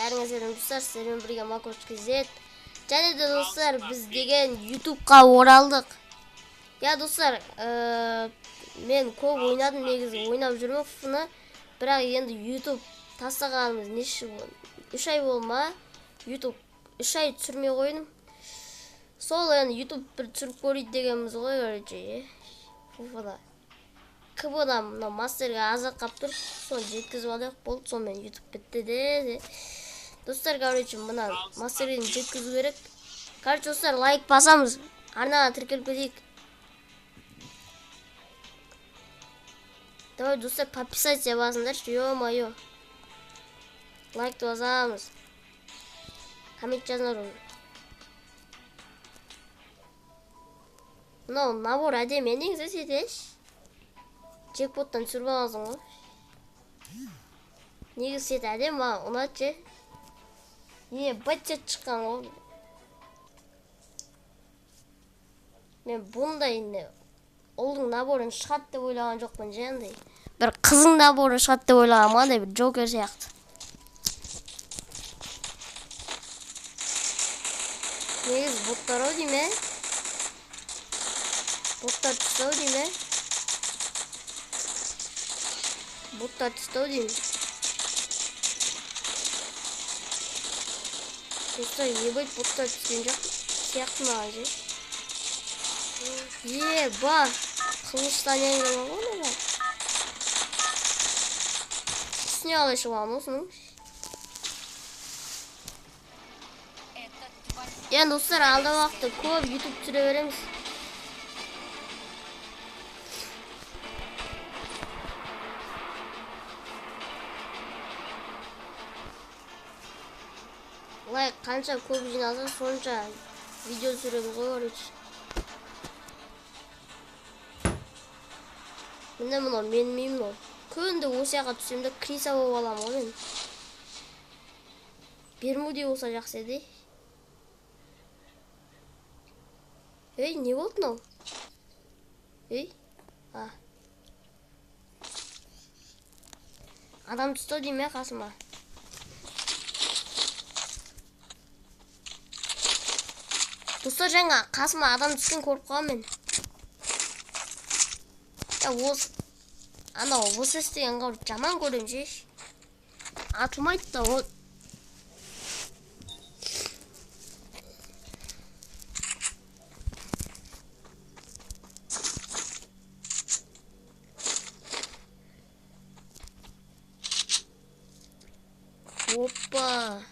бәріңізге сәлем достар, сіздермен бірге Макошки Z. Және де достар, біз деген YouTube'қа оралдық. Я достар, мен көп ойнадым, негізі ойнап жүрмін фыны. Бірақ енді YouTube тастағанымыз неше болды? 3 ай болма. YouTube 3 ай түсірмей қойдым. Сол енді YouTube бір түсіріп көрейді дегеніміз ғой, короче. Фуфада. КБ'дан мына мастерге азық қаптыр, соны жеткізіп алдық болды, сонымен YouTube бітті де. Достар, короче, мына мастерден жеткізу керек. Короче, достар, лайк басамыз, арнаға тіркеліп кетейік. Давай, достар, подписаться басыңдар, ё-моё. Лайкты басамыз. Коммент жазыңдар. Мынау набор әдемі, негізі сетеш. Джекпоттан түсіріп аласың ғой. Негізі сет әдемі, маған ұнатшы. Бәтчет шыққан ғой. Мен бұндай ұлдың наборын шығат деп ойлаған жоқпын жәндай. Бір қызың наборы шығат деп ойлаған маңдай бір Джокер сияқты. Негізі боттар ау дейме? Боттар түсті ау дейме? Боттар түсті ау дейме? Достар, ебать боттар түскен жоқ сияқты маған же. Еба, қылыштан еңгіл ғой ба? Түсіне алай шығуан осының. Енді достар, алда уақытта көп YouTube түсіре береміз. Лайк қанша көп жиналса, сонша видео түсіреміз ғой, короче. Міне мұны менмеймін ол. Күнде осыяға түсемді криса болып аламын ғой мен. Бермуде болса жақсы еді. Ей, не болды мынау? Ей, адам түсті дейме қасыма. Достар, жаңа қасыма адам түскен көріп қалам мен. Анау осы істеген қауыр жаман көрем же. Атылмайды да ол. Опа.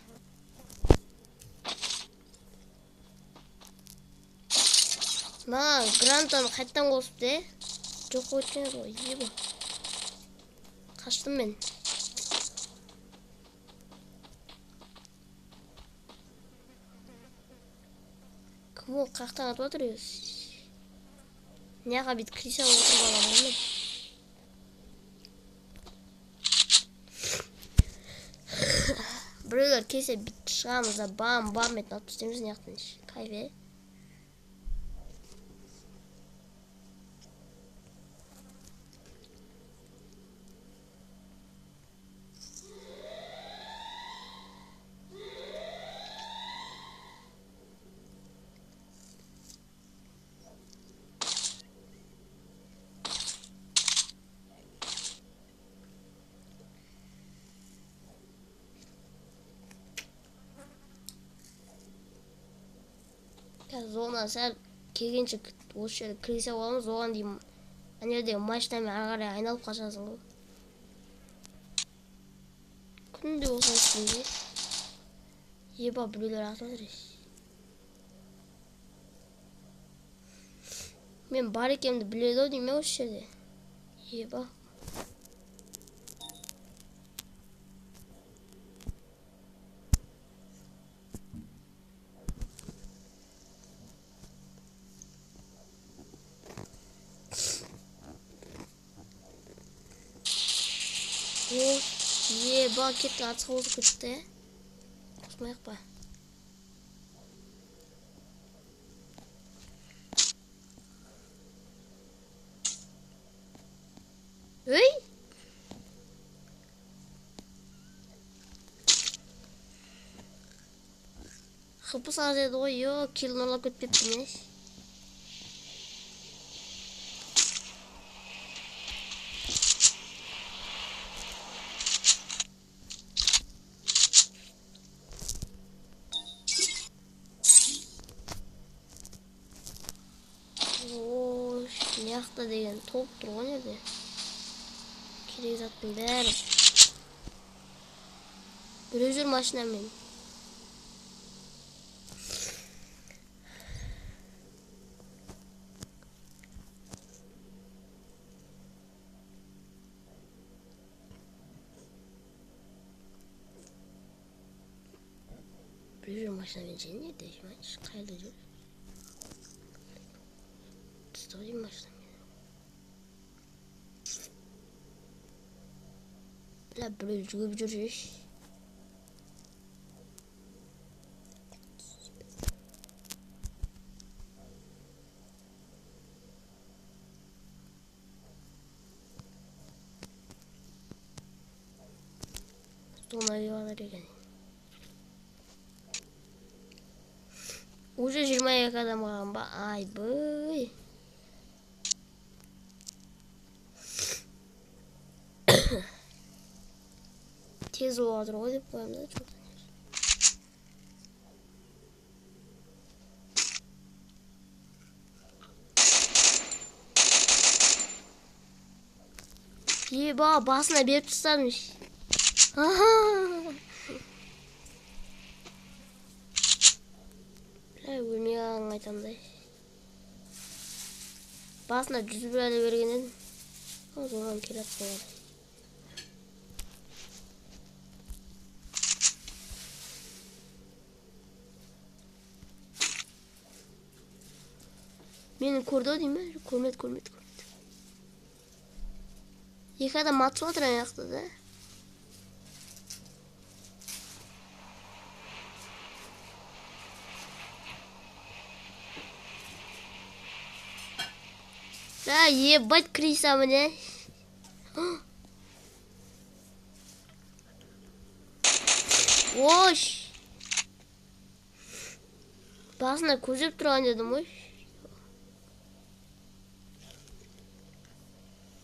Грантаны қайттан қосып де. Жоқ өткен ғой, ебі. Қаштым мен. Кім ол қақтан атып отыр ез? Неға бет криса отырып аламын мен. Біреулер кесе бит шығамыз да бам-бам етін атып істеміз неқтен еш. Кайфе. Зона сәл келгенше осы жерде кіресе боламыз, оған деймін. Әнердегі матчтармен ары қарай айналып қашасың ғой. Күнде осылай істейді. Еба, біреулер атып отыр. Мен бар екенімді біледі ау дейме осы жерде. Еба. Еба, кетті, атысқа озып кетті. Қосмайық па. Ей! Kıpıs az edi o. Yok kilini alıp götürüptünüz. Yakta degan top turgan edi. Kerek zattın bäri. Bröjür maşinam men. Bröjür maşinam men jeni nerede? Kayda jür. Story'm maşinam. La böyle gibi duruyor. Sonra yuvarlar yani. Uca 20'ya kadar mı? Ay boy. Tez oğadır o deyip koyayım da çok. İyi baba basına bir tutarmış. Ne bunu ya anlaytamday. Basına cüzü böyle verginin. O zaman kirat koyalım. Beni kurdu değil mi? Kurmet. Yıkada matı oturan yaktı da. Ya ye bat krisa mı ne? Oş. Basına kuzup duran dedim oş.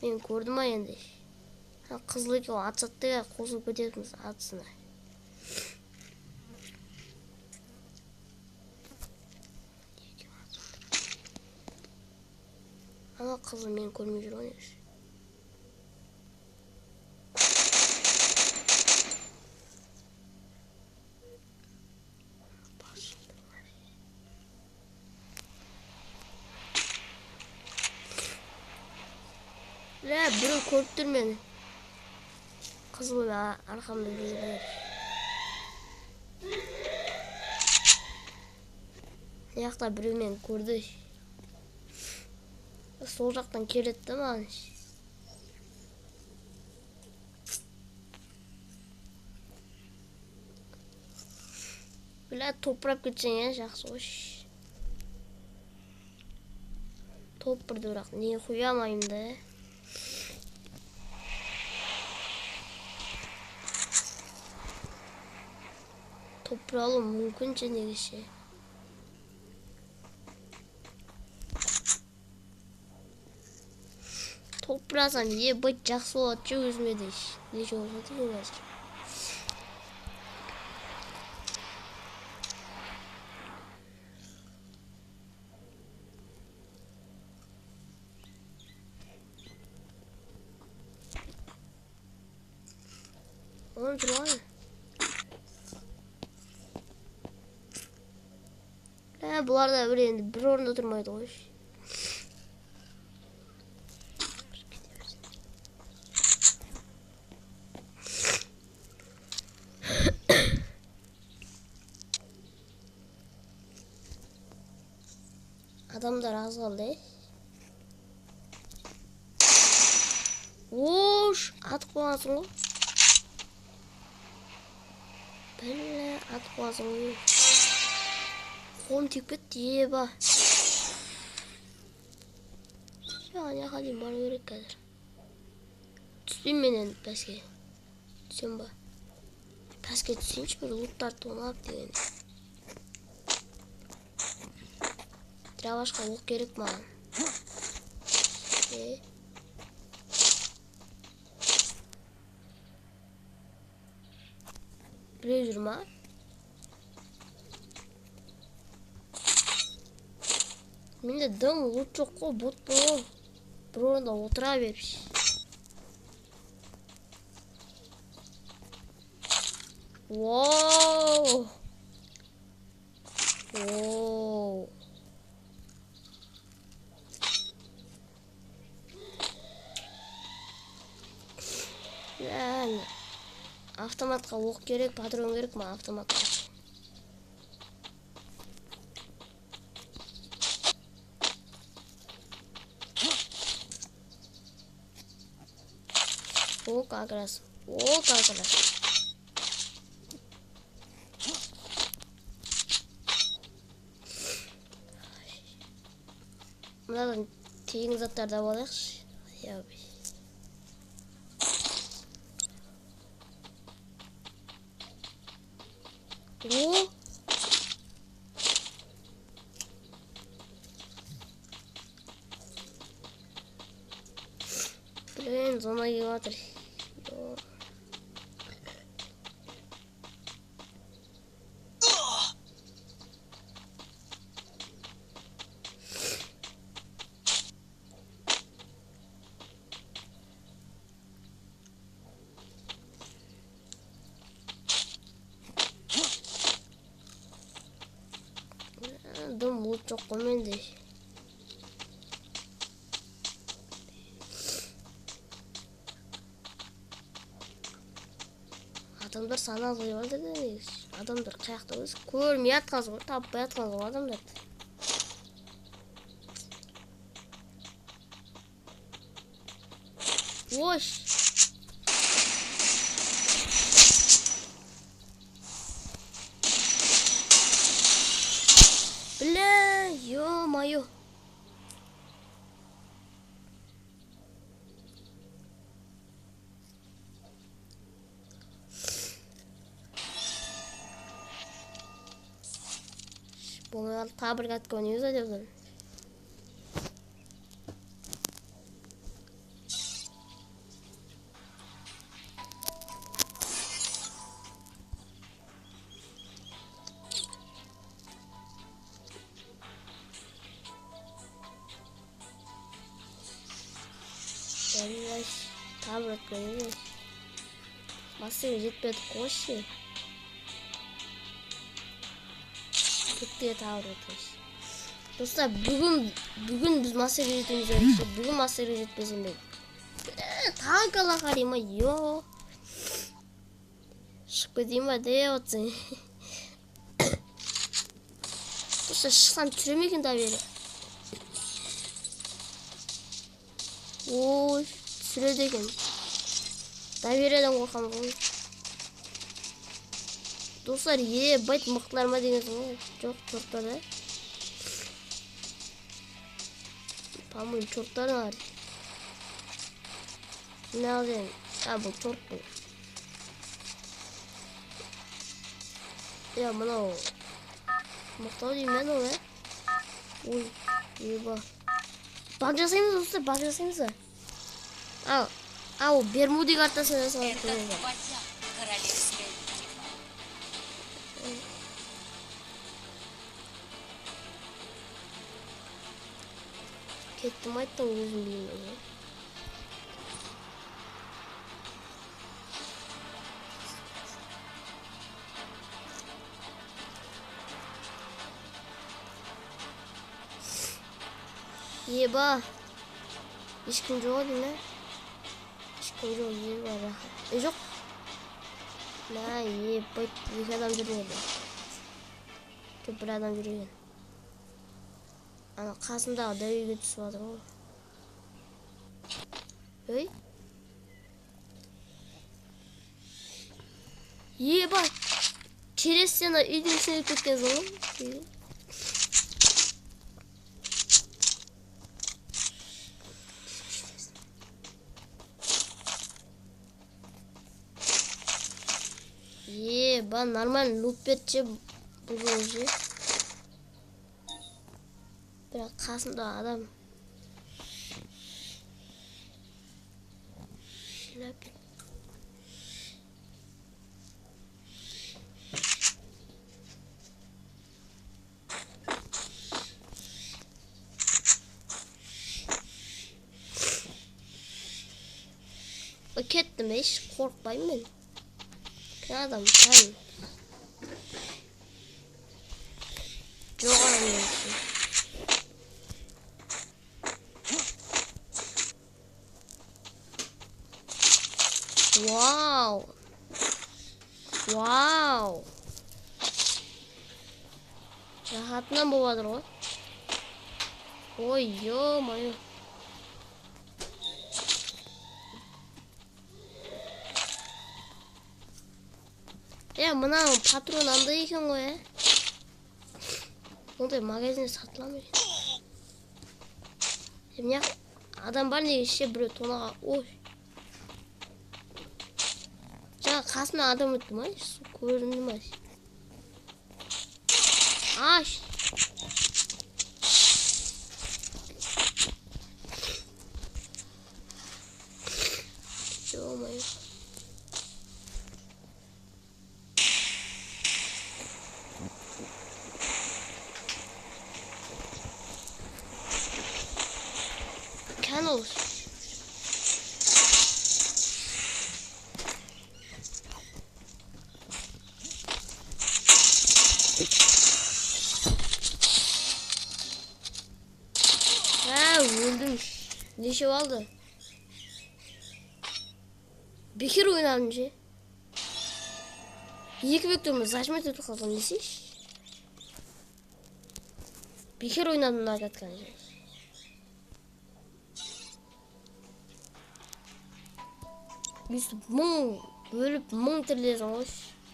Ben gördüm ha endi. Kızlık o atsattı ya kozup ödediniz atsına. Ama kızım beni görmeyecek onu. La biri korktur beni. Kızım ya arkamda bir. Yakta biri beni gördü. Sol jaktan keletdi mi? Böyle toprak geçen ya жақсы hoş. Top bir durak niye koyamayım da. Toprağım mümkünce ne şey. Toprağsan ye bıç жақсы болады же өзіме де неше болып жатыр қазір. Onu жүрген. Бұлар да бір енді бір орында тұрмайды ғой. Adamlar az kaldı. Oş, at kovansın o. Böyle at kovansın o. Kolum tükpet diye bak. Yani halim bana gerek kadar. Tutayım beni peske. Tutayım bak. Peske tutayım hiç böyle loot tarttı onu yap diye. Dravashka ok gerek mаған. Біреу жүр ма? Менде дым лут жоқ қой, бот бұл. Бір орында отыра беріп. Воу! Воу! Автоматқа оқ керек, патрон керек ма автоматқа? О, как раз. О, как раз. Мынадан тегін заттарды алып алайықшы. О! Блин, зона келатыр. Дым лут жоқ қой менде. Адамдар саны азайып алды да негізі. Адамдар қаяқта өзі көрмей атқаныз ғой, таппай атқаныз ғой адамдарды. Ош! Бля, ё-моё. Болмай тағы бір катка ойнаймыз ба деп. Тағы бір катка ойнаймыз. Массаға жетпеді қойшы. Кетті тағы бір катка. Достар, бүгін біз массаға жетеміз өйткені. Бүгін массаға жетпесем бе. Таңқала қарайма, йо. Шығып кетейін ба деп отсың. Достар, шықсам түсірем екен да бері. Ой, түсіреді екен. Довериядан қорқамыз ғой. Достар, байт мықтылар ма дегенсің ғой? Жоқ, чорттар да. По-моему, чорттар бар. Не алдым. Бұл чорт бұл. Я, мынау. Мықтау дейм мен ол, Ой, еба. Баг жасаймыз, достар, баг жасаймыз. Ау, Бермуди картасын жасалып қойды. Кеттім айттың өзім білмеймін. Еба. Ешкім жоқ дейм, Ешкім жоқ, еба. Жоқ. Ебай, екі адам жүрген. Көп бір адам жүрген. Ана қасындағы дәуеге түсіп жатыр ғой. Өй. Еба. Через сені үйдің ішіне кеткен ғой. Еба, нормально лут берче бұл уже. Бірақ қасымда адам. Жинап. Kettim, hiç korkmayayım ben. Kim adam sen? Çok anlıyorsun. Wow. Wow. Rahatından boğadır o. Oy yo mayo. Ya mına patron anda ekan 거야. Onday magazinde satılamıyor. Şimdi ya adam var ne işe böyle tonağa oy. Ya kasma adam öttüm ay. Göründüm ay. Aş. Yo mayo. Canals. Ha öldüm. Ne şey oldu? Bir kere oynanınca. İyi ki bekliyorum. Saçma tutuk kaldım. Nesi? Bir kere oynadım daha katlanacak. Biz bölüp tirleriz hoş.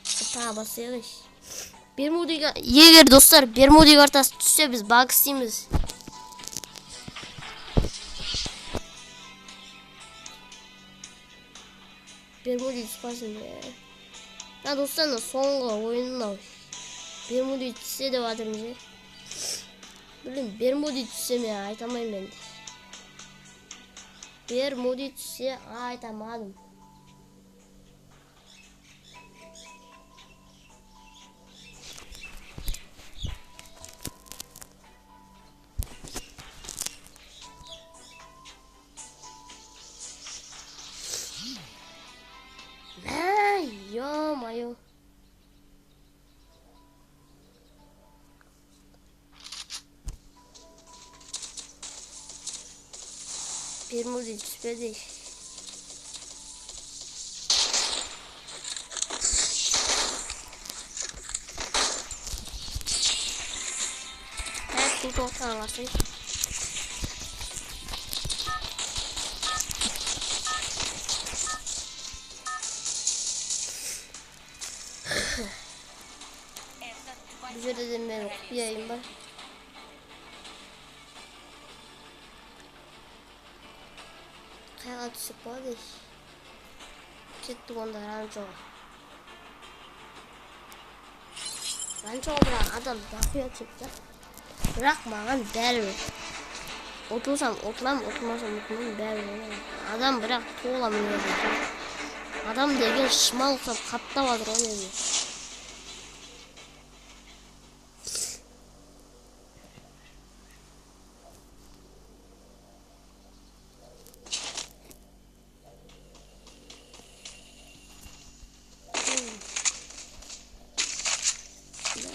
Hata basıyoruz. Bir modu yeğer dostlar, bir modu kartası düşse biz bak isteyimiz. Bir modu düşparsın ya. Ya dostlar da songa oyununda hoş. Bir modu düşse de vardır mı? Bilin bir modu düşse mi ya aytamayım ben de. Bir modu düşse aytamadım. Yo mayo. Bir modu düşmedi. Her şey doktan varsın. Güzel dedim ben okuyayım ben. Kayağa düşüp vardı. Gitti onda ranço bırak adam bakıyor çıktı. Bırakmadan derbi. Otursam oturam, oturmasam oturmam derbi. Adam bırak tuğlamıyor. Adam degen şımal olsa katta vardır o ne diyor.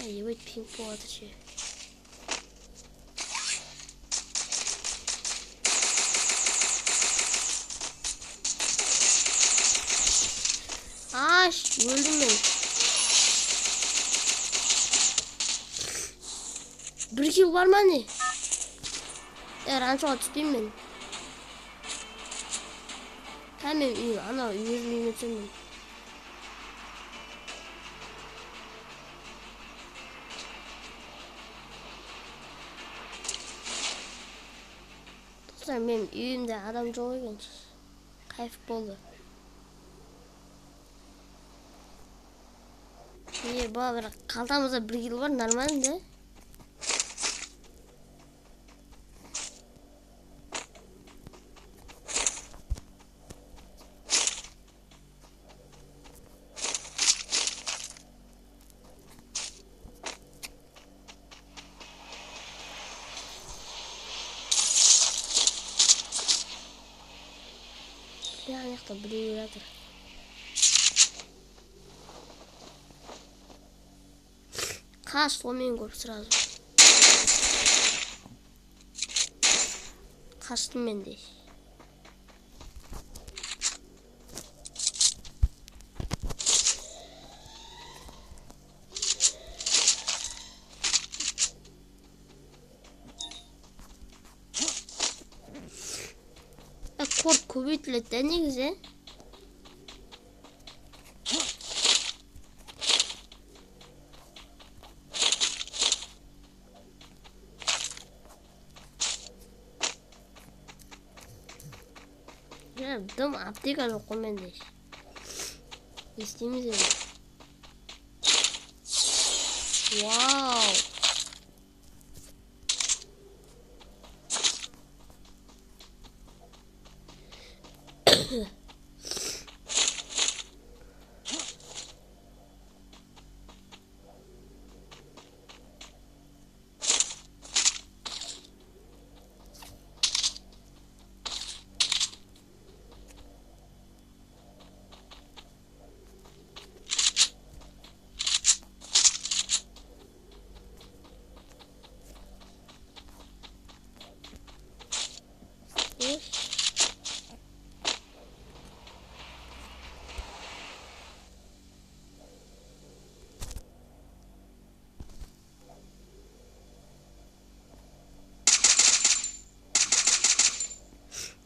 以为拼破的去。Öldüm ben. Bir kill var mı anne? Ranço tutayım ben. Hemen iyi ana 100 minutum. Dostlar benim üyümde adam çok ilginç. Kayıp oldu. İyi bana bırak. Kaltamızda bir yıl var normalde. Біреу жатыр. Қаш сонымен көріп сразу. Қаштым мен де. Kort көбейтіледі де негізі. Дым аптека жоқ қой менде. Не істейміз енді? Вау!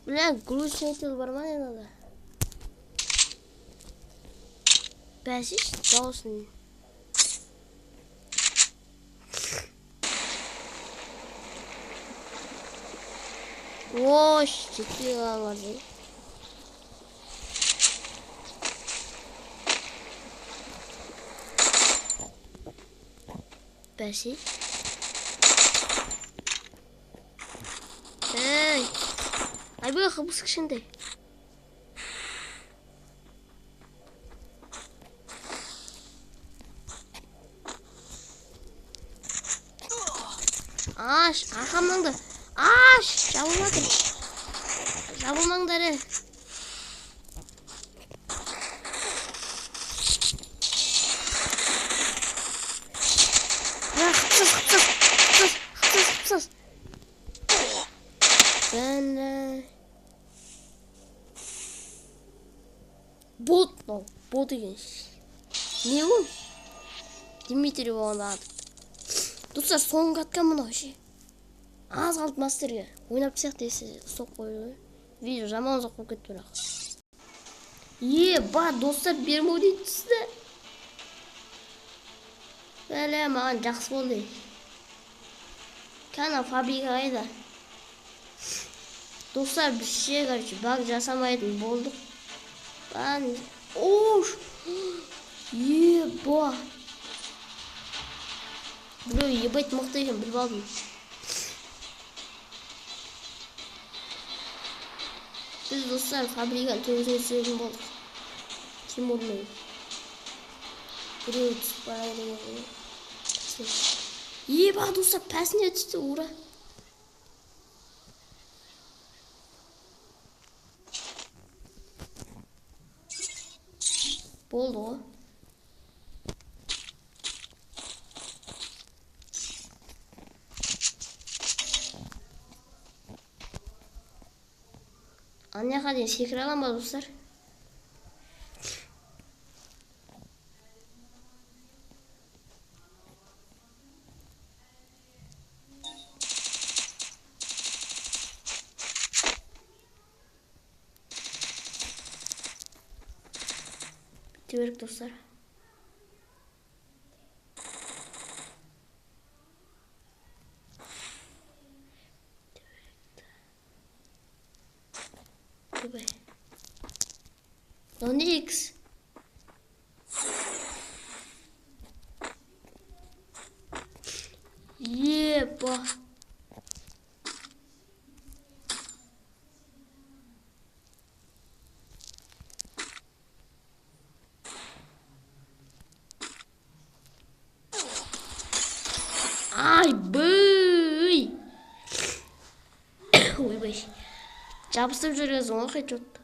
Бля, глушитель бар ма енада? Бәсіш даусын. Ош, жетпей қалған ғой. Бәсіш. Эй! Айбай қыбыс кішіндей. Аш, арқамнаңды. Аш, жабылмадым. Жабылмаңдары. Қыпсыз. Бот деген. Не ол? Дмитрий болғанда атып. Достар, соңғы атқан мұна ше. Аз қалды мастерге. Ойнап сияқты есі соқ қойды. Видео жаман ұзақ болып кетті бірақ. Ба, достар, бермеу дейді түсті. Бәле, маған жақсы болды. Кәна фабрика қайда. Достар, біз ше, короче, баг жасамайтын болдық. Ош! Еба! Біреу ебайт мықты екен, біліп алдым. Біз достар фабриканы төбесіне түсіретін болдық. Кем орнай. Біреу түсіп бара деген. Еба, достар, пәсіне түсті, ура! Болды ғой. Ана дейін секіре алам ба, достар? Берік достар. Давай. Икс. Еба. Ай, бый! Ойбай. Жабыстырып жүргенсің ғой, қайтып.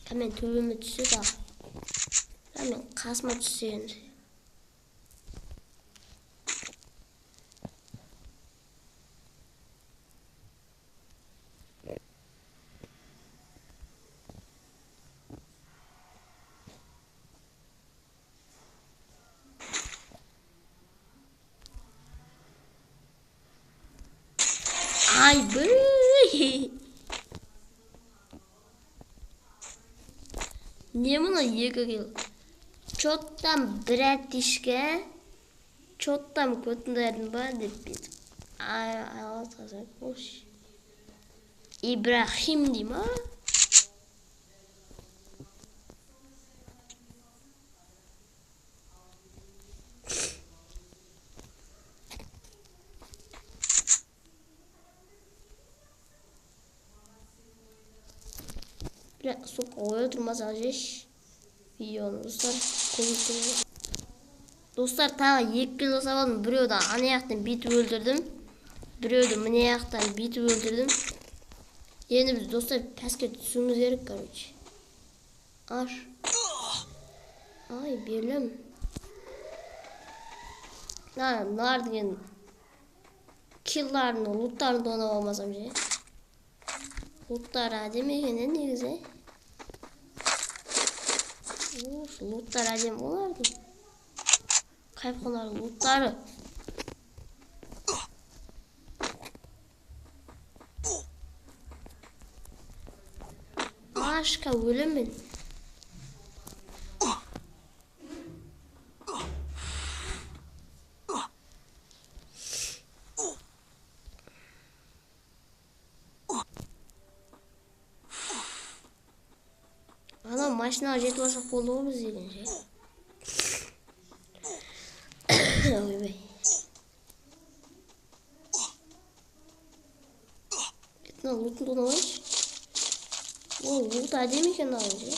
Hemen tövbeme düşse de. Hemen kasma düşse yani. Ay bıy. Niye buna yıkıyor? Çottan bratişke. Çottan kötülerin bana deyip. Ay altı hoş. İbrahim diyeyim ha. Biraz sok oya durmaz acış. Videonu dostlar konuşuyoruz. Dostlar ta 2 kilo savalım bir da anayaktan bit öldürdüm. Bir da manayaktan bit öldürdüm. Yeni biz dostlar pesket suyumuz gerek kardeş. Ar. Ay birlim. Nereden kill'larını, loot'larını da ona olmaz amca. Loot'lar demeyken ne güzel. Of, loot'lar acem olardı. Kayıplar loot'ları. Aşka ölümün. Ana maçına acet varsa kolluğumuz yiyince. Oy bey. Ne loot'un donu var? O loot acemiyken daha önce.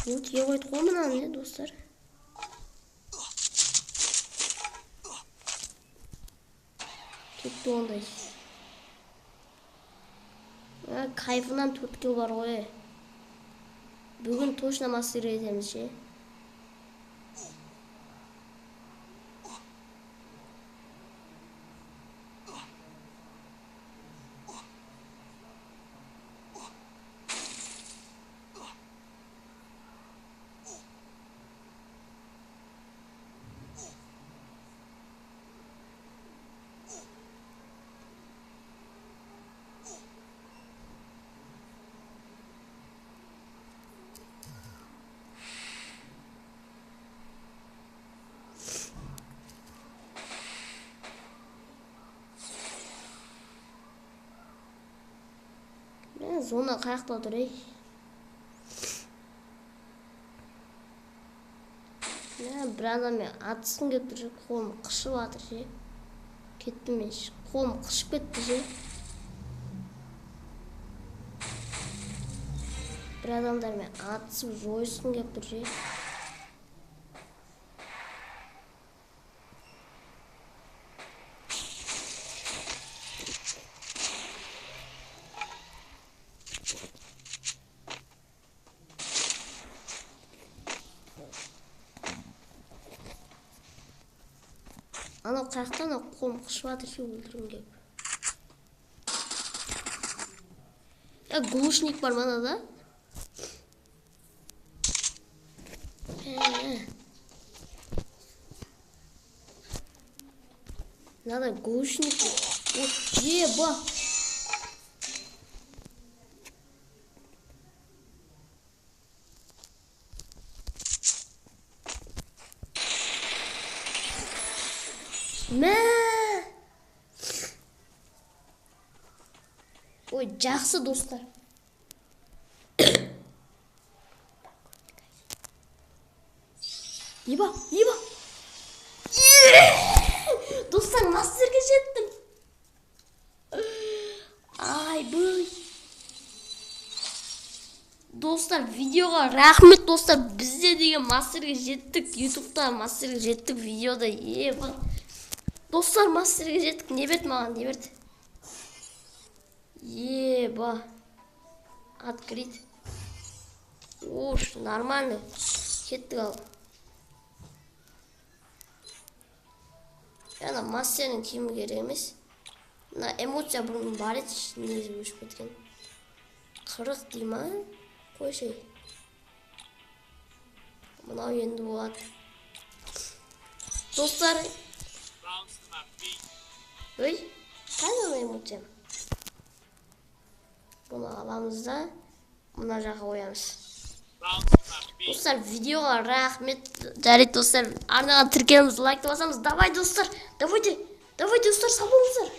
Loot yavaş koyman ne dostlar? Tuttu ondayız. Kayfından tutku var o. Bugün toşna master edeceğimiz şey. Zona kayakta duray. Bir adam ya atsın götürecek kolum kışıp atır şey. Kettim ben kolum kışıp gitti şey. Bir adamlar ya atsın joysun götürecek. Ana kayaktan da kolum kışıp atır şey öldürüm gibi. Ya gluşnik var bana da. Надо глушник. Вот еба. Ой, жақсы достар. Еба. Dostlar master'e жетtim. Ay bu. Dostlar videoga rahmet dostlar. Biz de degan master'e жетtik. YouTube'da master'e жетtik videoda. Dostlar master'e жетtik. Ne bet mağan ne bet. Еба. Открыть. Уж, нормально. Кеттік ал. Яна массаның киімі керек емес. Мына эмоция бұрын бар еді, негізі өшіп кеткен. 40 дей ма? Қойшы. Мынау енді болады. Достар. Ой, қайда эмоциям? Бұны аламыз да, мына жаққа қоямыз. Достар, видеоға рахмет. Жарайды достар, арнаға тіркеліңіз, лайк басамыз. Давай достар, давайте достар, сау болыңыздар.